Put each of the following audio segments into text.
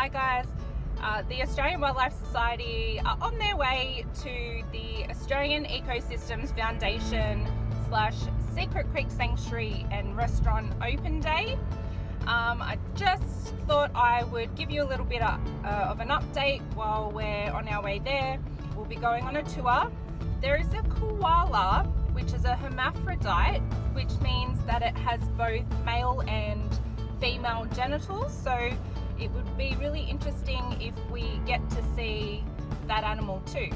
Hi guys, the Australian Wildlife Society are on their way to the Australian Ecosystems Foundation / Secret Creek Sanctuary and Restaurant Open Day. I just thought I would give you a little bit of an update while we're on our way there. We'll be going on a tour. There is a koala, which is a hermaphrodite, which means that it has both male and female genitals, so it would be really interesting if we get to see that animal too.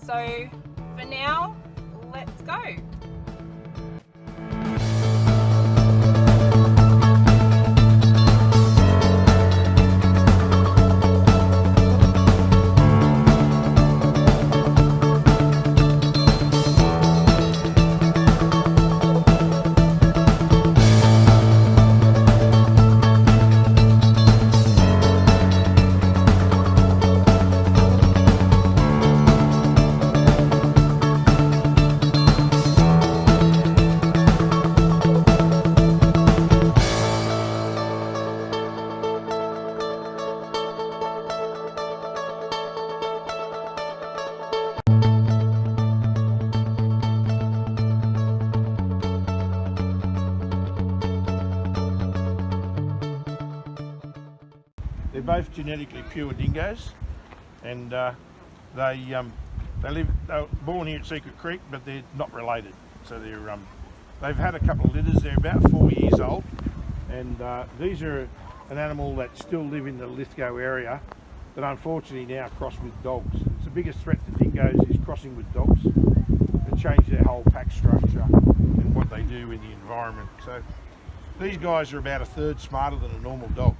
So for now, let's go. They're both genetically pure dingoes, and they were born here at Secret Creek, but they're not related. So they've had a couple of litters. They're about 4 years old, and these are an animal that still live in the Lithgow area, but unfortunately now cross with dogs. It's the biggest threat to dingoes is crossing with dogs. They change their whole pack structure and what they do in the environment. So these guys are about a third smarter than a normal dog.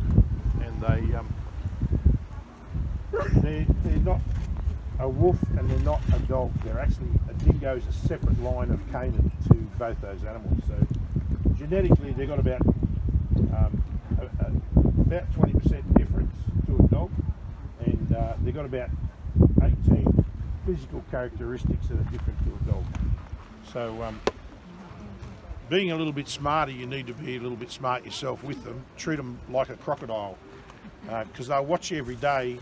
And they're not a wolf and they're not a dog. They're actually, a dingo is a separate line of Canaan to both those animals. So genetically they've got about 20% difference to a dog, and they've got about 18 physical characteristics that are different to a dog. So being a little bit smarter, you need to be a little bit smart yourself with them. Treat them like a crocodile, because they'll watch you every day,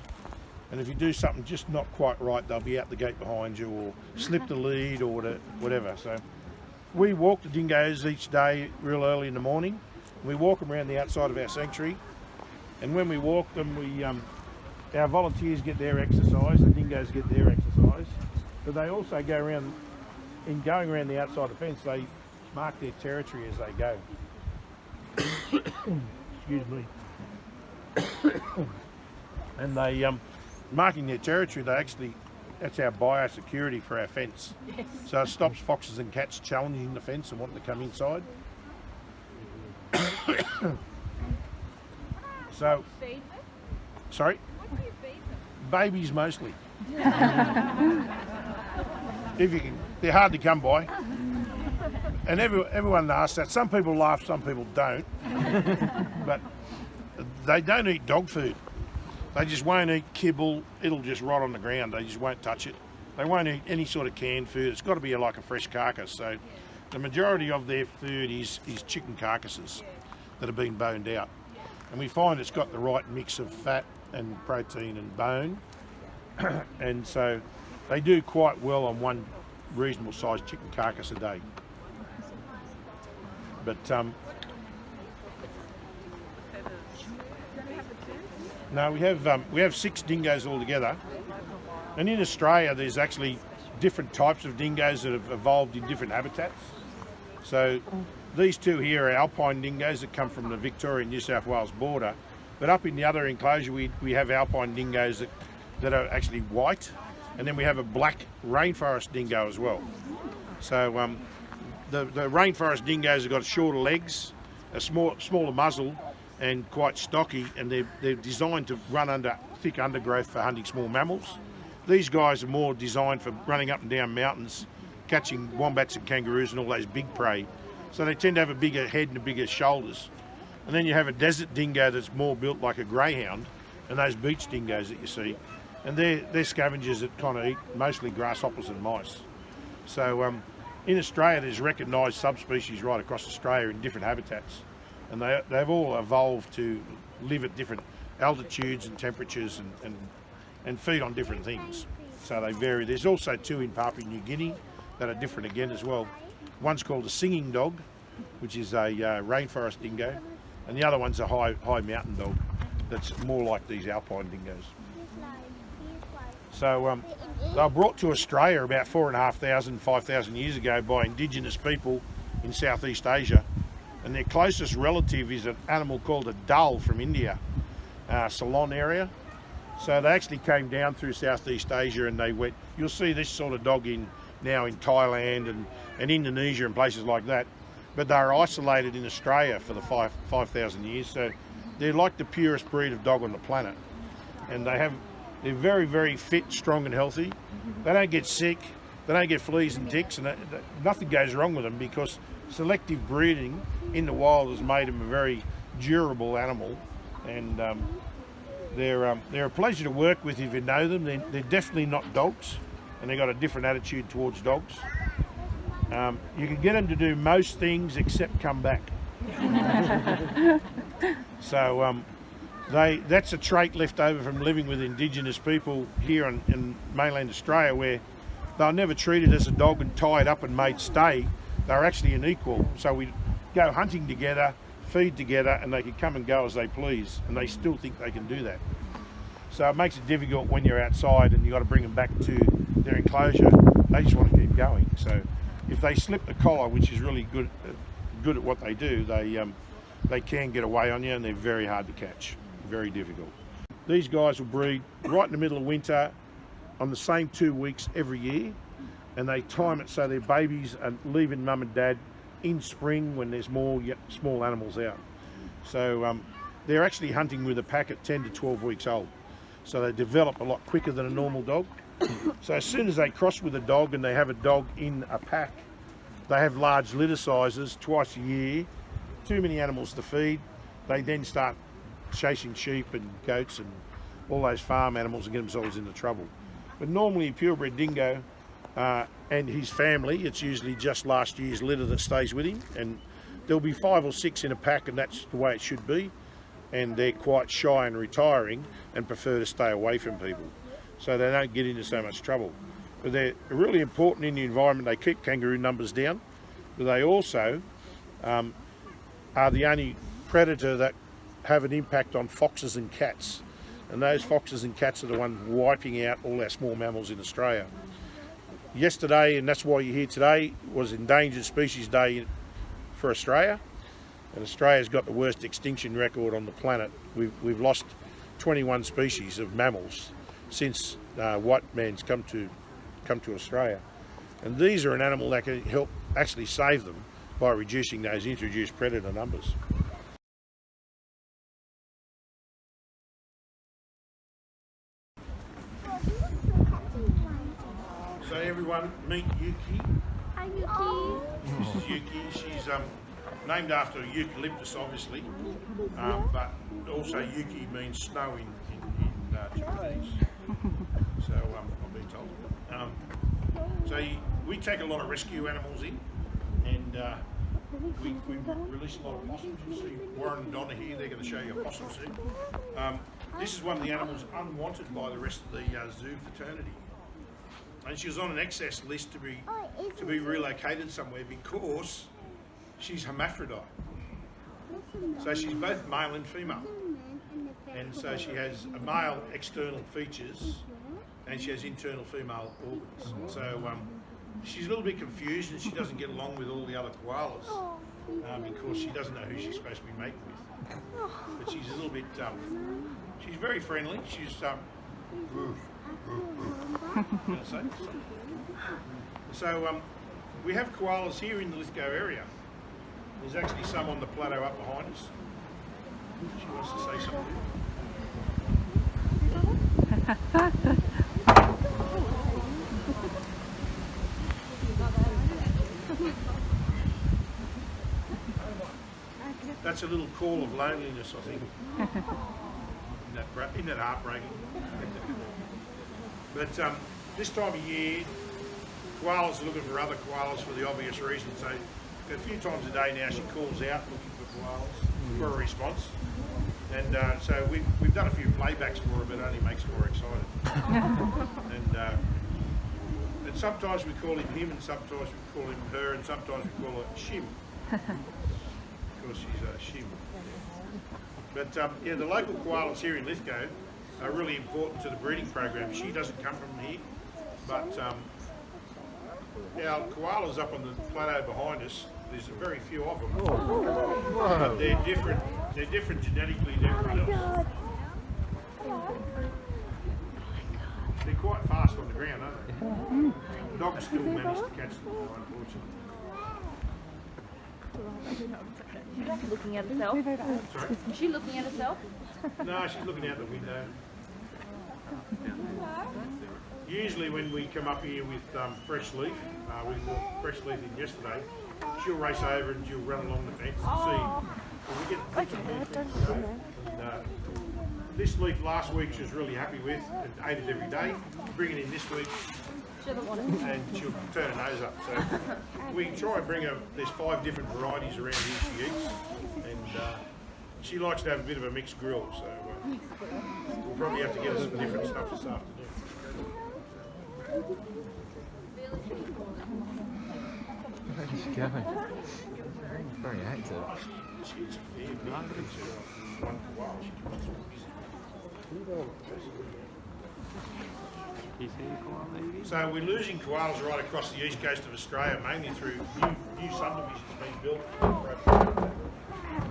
and if you do something just not quite right, they'll be out the gate behind you or slip the lead or whatever. So we walk the dingoes each day real early in the morning. We walk them around the outside of our sanctuary, and when we walk them, our volunteers get their exercise, the dingoes get their exercise, but they also go around, in going around the outside of the fence, they mark their territory as they go. Excuse me. And they, marking their territory, that's our biosecurity for our fence. Yes. So it stops foxes and cats challenging the fence and wanting to come inside. So, Feed them? sorry? What do you feed them? Babies mostly. If you can, they're hard to come by. And everyone asks that. Some people laugh, some people don't. But they don't eat dog food. They just won't eat kibble. It'll just rot on the ground. They just won't touch it. They won't eat any sort of canned food. It's got to be like a fresh carcass. So the majority of their food is chicken carcasses that have been boned out. And we find it's got the right mix of fat and protein and bone. And so they do quite well on one reasonable sized chicken carcass a day. But no, we have 6 dingoes altogether, and in Australia there's actually different types of dingoes that have evolved in different habitats. So these two here are alpine dingoes that come from the Victoria-New South Wales border, but up in the other enclosure we have alpine dingoes that are actually white, and then we have a black rainforest dingo as well. So the rainforest dingoes have got shorter legs, a smaller muzzle, and quite stocky, and they're designed to run under thick undergrowth for hunting small mammals. These guys are more designed for running up and down mountains, catching wombats and kangaroos and all those big prey. So they tend to have a bigger head and bigger shoulders. And then you have a desert dingo that's more built like a greyhound, and those beach dingoes that you see. And they're scavengers that kind of eat mostly grasshoppers and mice. So in Australia, there's recognised subspecies right across Australia in different habitats, and they've all evolved to live at different altitudes and temperatures and feed on different things. So they vary. There's also 2 in Papua New Guinea that are different again as well. One's called a singing dog, which is a rainforest dingo, and the other one's a high mountain dog that's more like these alpine dingoes. So they were brought to Australia about 4,500, 5,000 years ago by indigenous people in Southeast Asia, and their closest relative is an animal called a dull from India, Ceylon area. So they actually came down through Southeast Asia, and they went. You'll see this sort of dog now in Thailand and Indonesia and places like that, but they're isolated in Australia for the 5,000 years. So they're like the purest breed of dog on the planet, and they're very, very fit, strong and healthy. They don't get sick, they don't get fleas and ticks, and nothing goes wrong with them because selective breeding in the wild has made them a very durable animal, and they're a pleasure to work with if you know them. They're definitely not dogs, and they've got a different attitude towards dogs. You can get them to do most things except come back. So that's a trait left over from living with indigenous people here in mainland Australia, where they're never treated as a dog and tied up and made stay. They're actually an equal. So we go hunting together, feed together, and they can come and go as they please, and they still think they can do that. So it makes it difficult when you're outside and you've got to bring them back to their enclosure. They just want to keep going. So if they slip the collar, which is really good at what they do, they can get away on you, and they're very hard to catch, very difficult. These guys will breed right in the middle of winter on the same 2 weeks every year, and they time it so their babies are leaving mum and dad in spring when there's more small animals out. So they're actually hunting with a pack at 10 to 12 weeks old. So they develop a lot quicker than a normal dog. So as soon as they cross with a dog and they have a dog in a pack, they have large litter sizes twice a year, too many animals to feed. They then start chasing sheep and goats and all those farm animals and get themselves into trouble. But normally a purebred dingo and his family, it's usually just last year's litter that stays with him, and there'll be 5 or 6 in a pack, and that's the way it should be. And they're quite shy and retiring and prefer to stay away from people, so they don't get into so much trouble. But they're really important in the environment. They keep kangaroo numbers down, but they also are the only predator that have an impact on foxes and cats, and those foxes and cats are the ones wiping out all our small mammals in Australia. Yesterday, and that's why you're here today, was Endangered Species Day for Australia, and Australia's got the worst extinction record on the planet. We've lost 21 species of mammals since white man's come to Australia, and these are an animal that can help actually save them by reducing those introduced predator numbers. So everyone, meet Yuki. Hi, Yuki. This is Yuki. She's named after eucalyptus, obviously, but also Yuki means snow in Japanese. So I've been told. So we take a lot of rescue animals in, and we release a lot of possums. You'll see Warren and Donna here. They're going to show you a possum soon. This is one of the animals unwanted by the rest of the zoo fraternity, and she was on an excess list to be relocated somewhere because she's hermaphrodite. So she's both male and female, and so she has a male external features and she has internal female organs. So she's a little bit confused, and she doesn't get along with all the other koalas because she doesn't know who she's supposed to be mating with. But she's a little bit, she's very friendly. She's so we have koalas here in the Lithgow area. There's actually some on the plateau up behind us. She wants to say something. That's a little call of loneliness, I think. Isn't that heartbreaking? But this time of year, koalas are looking for other koalas for the obvious reason. So a few times a day now she calls out looking for koalas for a response. And so we've done a few playbacks for her, but it only makes her more excited. And sometimes we call him, and sometimes we call him her, and sometimes we call her Shim. Because she's a Shim. But yeah, the local koalas here in Lithgow are really important to the breeding program. She doesn't come from here, but our koalas up on the plateau behind us, there's very few of them. But they're different genetically to everyone else. They're quite fast on the ground, aren't they? The dogs still manage to catch them, unfortunately. She's looking at herself. Sorry? Is she looking at herself? No, she's looking out the window. Usually when we come up here with fresh leaf, we brought fresh leaf in yesterday, she'll race over and she'll run along the fence and see. Well, we get different leaf today. This leaf last week she was really happy with and ate it every day. Bring it in this week and she'll turn her nose up. So we try and bring her, there's 5 different varieties around here she eats, and she likes to have a bit of a mixed grill, so we'll probably have to get her some different stuff this afternoon. Where's she going? Very active. She's a fair bit. One koala. So we're losing koalas right across the east coast of Australia, mainly through new subdivisions being built.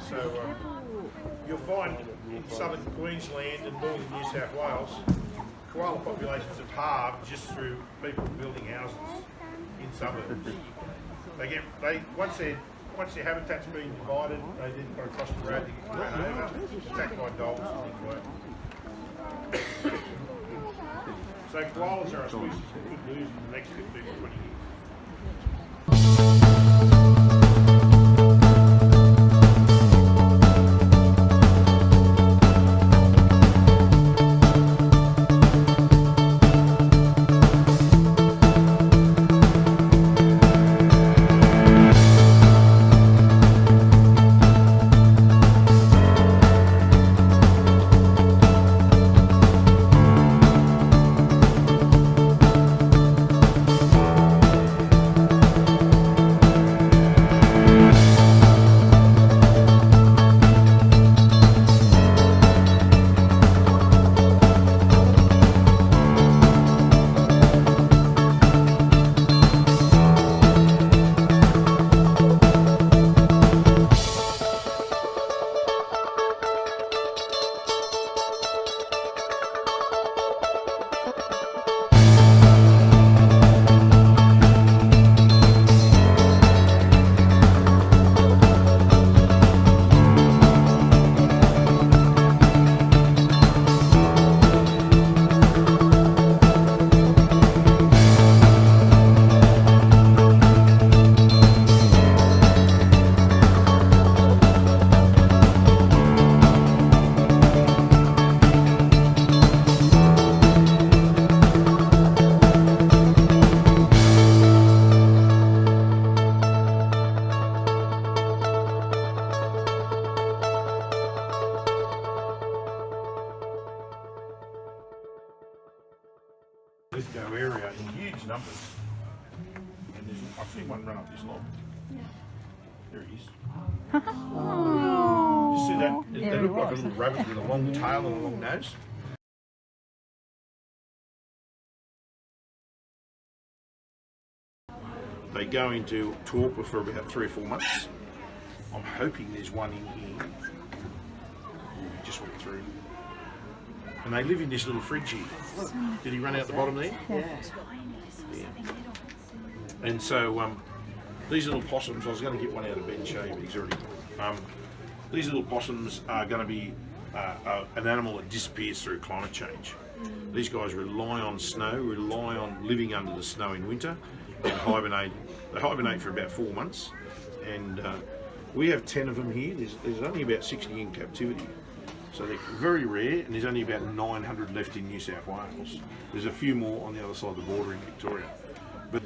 So you'll find in southern Queensland and northern New South Wales, koala populations have halved just through people building houses in suburbs. Once their habitat's been divided, they then go across the road to get run over, attacked by dogs and things like that. So koalas are a species that could lose in the next 15 or 20 years. Lithgow area in huge numbers, and I've seen one run up this log. There he is. You see that? They look like a little rabbit with a long tail and a long nose. They go into torpor for about 3 or 4 months. I'm hoping there's one in here. We just went through. And they live in this little fridge here. Did he run out the bottom there? Yeah. And so these little possums, I was going to get one out of Ben show you, but he's already these little possums are going to be an animal that disappears through climate change. These guys rely on snow, rely on living under the snow in winter and hibernating. They hibernate for about 4 months, and we have 10 of them here. There's only about 60 in captivity. So they're very rare, and there's only about 900 left in New South Wales. There's a few more on the other side of the border in Victoria. But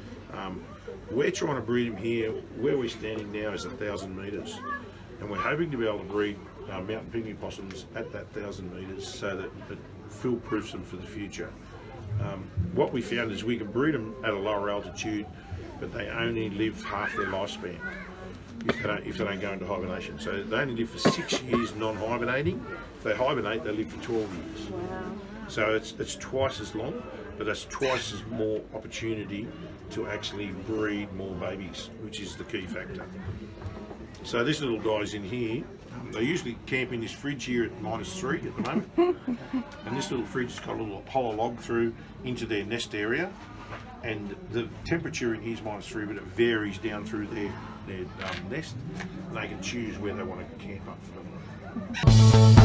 we're trying to breed them here. Where we're standing now is 1,000 metres, and we're hoping to be able to breed mountain pygmy possums at that 1,000 metres so that it foolproofs them for the future. What we found is we can breed them at a lower altitude, but they only live half their lifespan if they don't go into hibernation. So they only live for 6 years non-hibernating. If they hibernate, they live for 12 years. Wow. So it's twice as long, but that's twice as more opportunity to actually breed more babies, which is the key factor. So this little guy's in here. They usually camp in this fridge here at -3 at the moment. And this little fridge has got a little hollow log through into their nest area. And the temperature in here is -3, but it varies down through their nest. And they can choose where they want to camp up for the night.